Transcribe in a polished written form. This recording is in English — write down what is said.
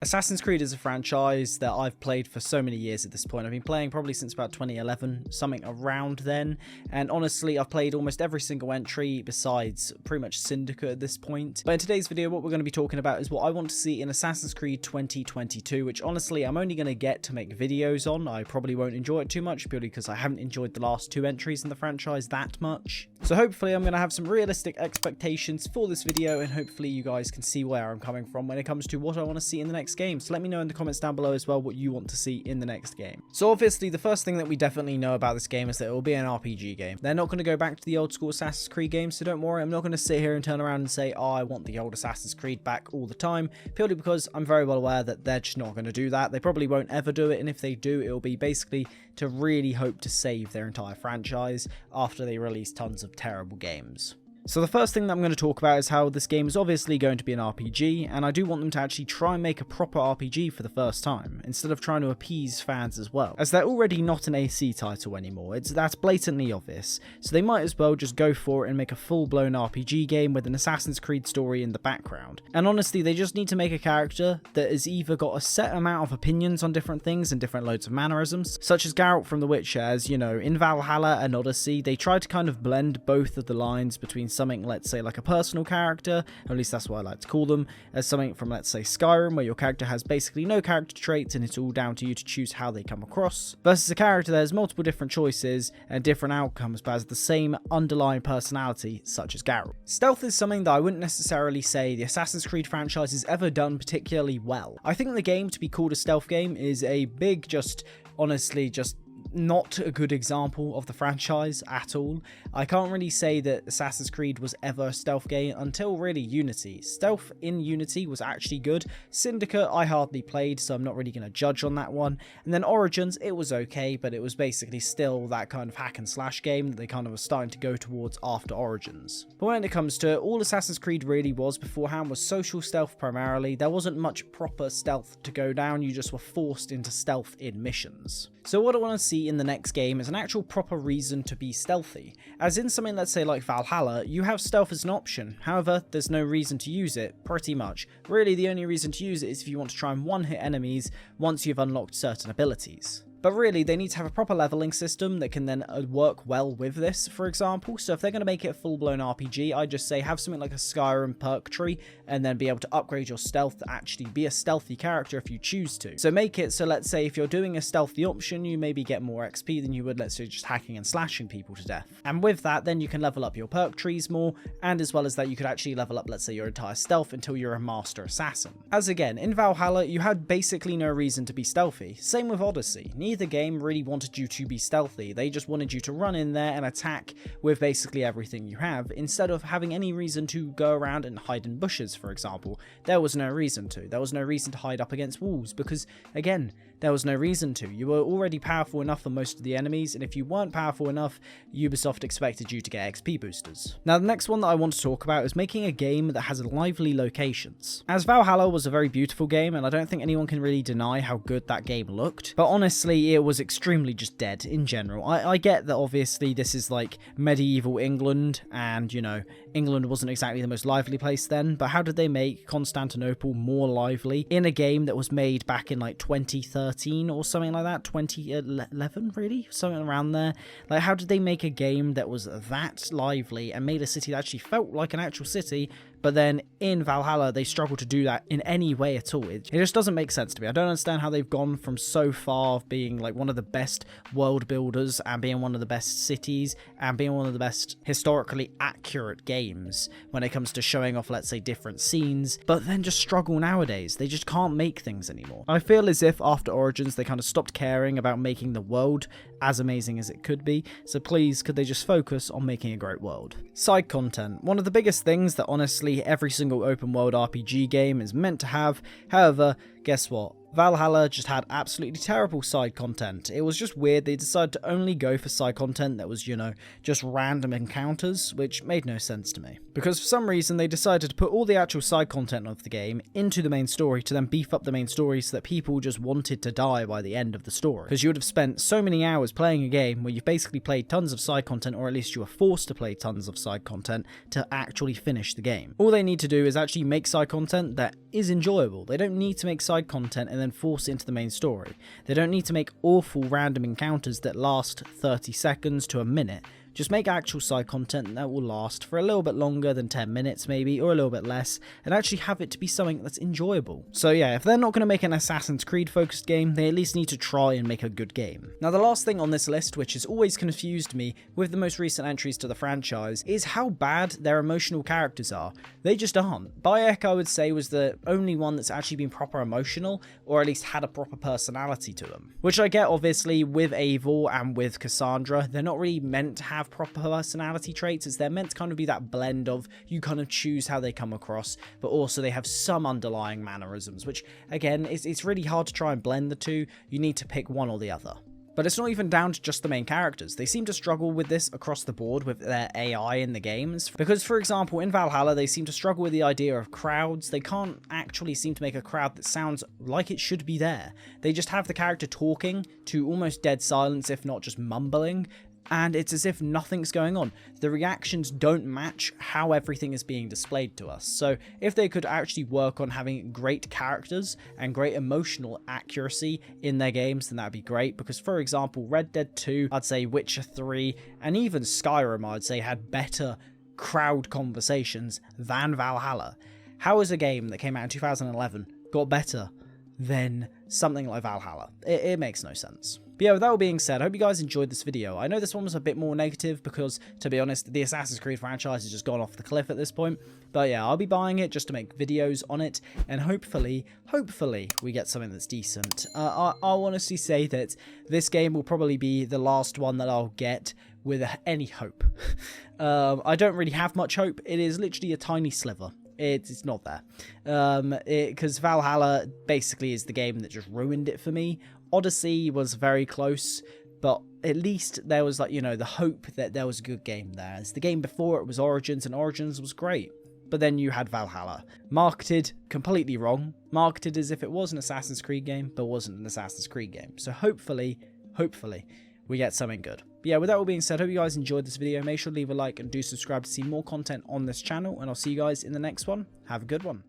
Assassin's Creed is a franchise that I've played for so many years at this point. I've been playing probably since about 2011, something around then, and honestly I've played almost every single entry besides pretty much Syndicate at this point. But in today's video what we're going to be talking about is what I want to see in Assassin's Creed 2022, which honestly I'm only going to get to make videos on. I probably won't enjoy it too much purely because I haven't enjoyed the last two entries in the franchise that much. So hopefully I'm going to have some realistic expectations for this video, and hopefully you guys can see where I'm coming from when it comes to what I want to see in the next game. So let me know in the comments down below as well what you want to see in the next game. So obviously the first thing that we definitely know about this game is that it will be an RPG game. They're not going to go back to the old school Assassin's Creed games, so don't worry, I'm not going to sit here and turn around and say, oh, I want the old Assassin's Creed back all the time, purely because I'm very well aware that they're just not going to do that. They probably won't ever do it, and if they do, it will be basically to really hope to save their entire franchise after they release tons of terrible games. So the first thing that I'm going to talk about is how this game is obviously going to be an RPG, and I do want them to actually try and make a proper RPG for the first time, instead of trying to appease fans as well, as they're already not an AC title anymore. That's blatantly obvious, so they might as well just go for it and make a full-blown RPG game with an Assassin's Creed story in the background. And honestly, they just need to make a character that has either got a set amount of opinions on different things and different loads of mannerisms, such as Geralt from The Witcher, as you know, in Valhalla and Odyssey, they tried to kind of blend both of the lines between something, let's say, like a personal character, or at least that's what I like to call them, as something from, let's say, Skyrim, where your character has basically no character traits and it's all down to you to choose how they come across, versus a character that has multiple different choices and different outcomes but has the same underlying personality, such as Geralt. Stealth is something that I wouldn't necessarily say the Assassin's Creed franchise has ever done particularly well. I think the game to be called a stealth game is a big, honestly, not a good example of the franchise at all. I can't really say that Assassin's Creed was ever a stealth game until really Unity. Stealth in Unity was actually good. Syndicate I hardly played, so I'm not really going to judge on that one. And then Origins, it was okay, but it was basically still that kind of hack and slash game that they kind of were starting to go towards after Origins. But when it comes to it, all Assassin's Creed really was beforehand was social stealth primarily. There wasn't much proper stealth to go down, you just were forced into stealth in missions. So what I want to see in the next game is an actual proper reason to be stealthy. As in something, let's say like Valhalla, you have stealth as an option, however there's no reason to use it, pretty much. Really the only reason to use it is if you want to try and one-hit enemies once you've unlocked certain abilities. But really, they need to have a proper leveling system that can then work well with this, for example. So if they're going to make it a full-blown RPG, I'd just say have something like a Skyrim perk tree, and then be able to upgrade your stealth to actually be a stealthy character if you choose to. So make it so, let's say, if you're doing a stealthy option, you maybe get more XP than you would, let's say, just hacking and slashing people to death. And with that, then you can level up your perk trees more, and as well as that, you could actually level up, let's say, your entire stealth until you're a master assassin. As again, in Valhalla, you had basically no reason to be stealthy. Same with Odyssey. Neither game really wanted you to be stealthy, they just wanted you to run in there and attack with basically everything you have, instead of having any reason to go around and hide in bushes, for example. There was no reason to. There was no reason to hide up against walls, because, again, there was no reason to. You were already powerful enough for most of the enemies, and if you weren't powerful enough, Ubisoft expected you to get XP boosters. Now, the next one that I want to talk about is making a game that has lively locations. As Valhalla was a very beautiful game, and I don't think anyone can really deny how good that game looked, but honestly, it was extremely just dead in general. I get that obviously this is like medieval England, and, you know, England wasn't exactly the most lively place then, but how did they make Constantinople more lively in a game that was made back in like 2013 or something like that? 2011, really? Something around there. Like, how did they make a game that was that lively and made a city that actually felt like an actual city, but then in Valhalla they struggle to do that in any way at all? It just doesn't make sense to me. I don't understand how they've gone from so far of being like one of the best world builders and being one of the best cities and being one of the best historically accurate games when it comes to showing off, let's say, different scenes, but then just struggle nowadays. They just can't make things anymore. I feel as if after Origins they kind of stopped caring about making the world as amazing as it could be, so please could they just focus on making a great world. Side content. One of the biggest things that honestly every single open world RPG game is meant to have, however, guess what? Valhalla just had absolutely terrible side content. It was just weird. They decided to only go for side content that was, just random encounters, which made no sense to me. Because for some reason they decided to put all the actual side content of the game into the main story to then beef up the main story so that people just wanted to die by the end of the story. Because you would have spent so many hours playing a game where you've basically played tons of side content, or at least you were forced to play tons of side content to actually finish the game. All they need to do is actually make side content that is enjoyable. They don't need to make side content and then force it into the main story. They don't need to make awful random encounters that last 30 seconds to a minute. Just make actual side content that will last for a little bit longer than 10 minutes maybe, or a little bit less, and actually have it to be something that's enjoyable. So yeah, if they're not going to make an Assassin's Creed focused game, they at least need to try and make a good game. Now the last thing on this list, which has always confused me with the most recent entries to the franchise, is how bad their emotional characters are. They just aren't. Bayek, I would say, was the only one that's actually been proper emotional, or at least had a proper personality to them. Which I get, obviously, with Eivor and with Cassandra. They're not really meant to have proper personality traits, as they're meant to kind of be that blend of you kind of choose how they come across, but also they have some underlying mannerisms, which again, it's really hard to try and blend the two. You need to pick one or the other. But it's not even down to just the main characters. They seem to struggle with this across the board with their AI in the games. Because, for example, in Valhalla, they seem to struggle with the idea of crowds. They can't actually seem to make a crowd that sounds like it should be there. They just have the character talking to almost dead silence, if not just mumbling, and it's as if nothing's going on. The reactions don't match how everything is being displayed to us. So if they could actually work on having great characters and great emotional accuracy in their games, then that'd be great. Because, for example, Red Dead 2, I'd say Witcher 3, and even Skyrim, I'd say, had better crowd conversations than Valhalla. How is a game that came out in 2011 got better than something like Valhalla? It makes no sense. But yeah, with that all being said, I hope you guys enjoyed this video. I know this one was a bit more negative because, to be honest, the Assassin's Creed franchise has just gone off the cliff at this point. But yeah, I'll be buying it just to make videos on it, and hopefully we get something that's decent. I'll honestly say that this game will probably be the last one that I'll get with any hope. I don't really have much hope. It is literally a tiny sliver. It's not there. Because Valhalla basically is the game that just ruined it for me. Odyssey was very close, but at least there was, like, the hope that there was a good game there. As the game before it was Origins, and Origins was great. But then you had Valhalla. Marketed completely wrong. Marketed as if it was an Assassin's Creed game, but wasn't an Assassin's Creed game. So hopefully, we get something good. But yeah, with that all being said, hope you guys enjoyed this video. Make sure to leave a like and do subscribe to see more content on this channel, and I'll see you guys in the next one. Have a good one.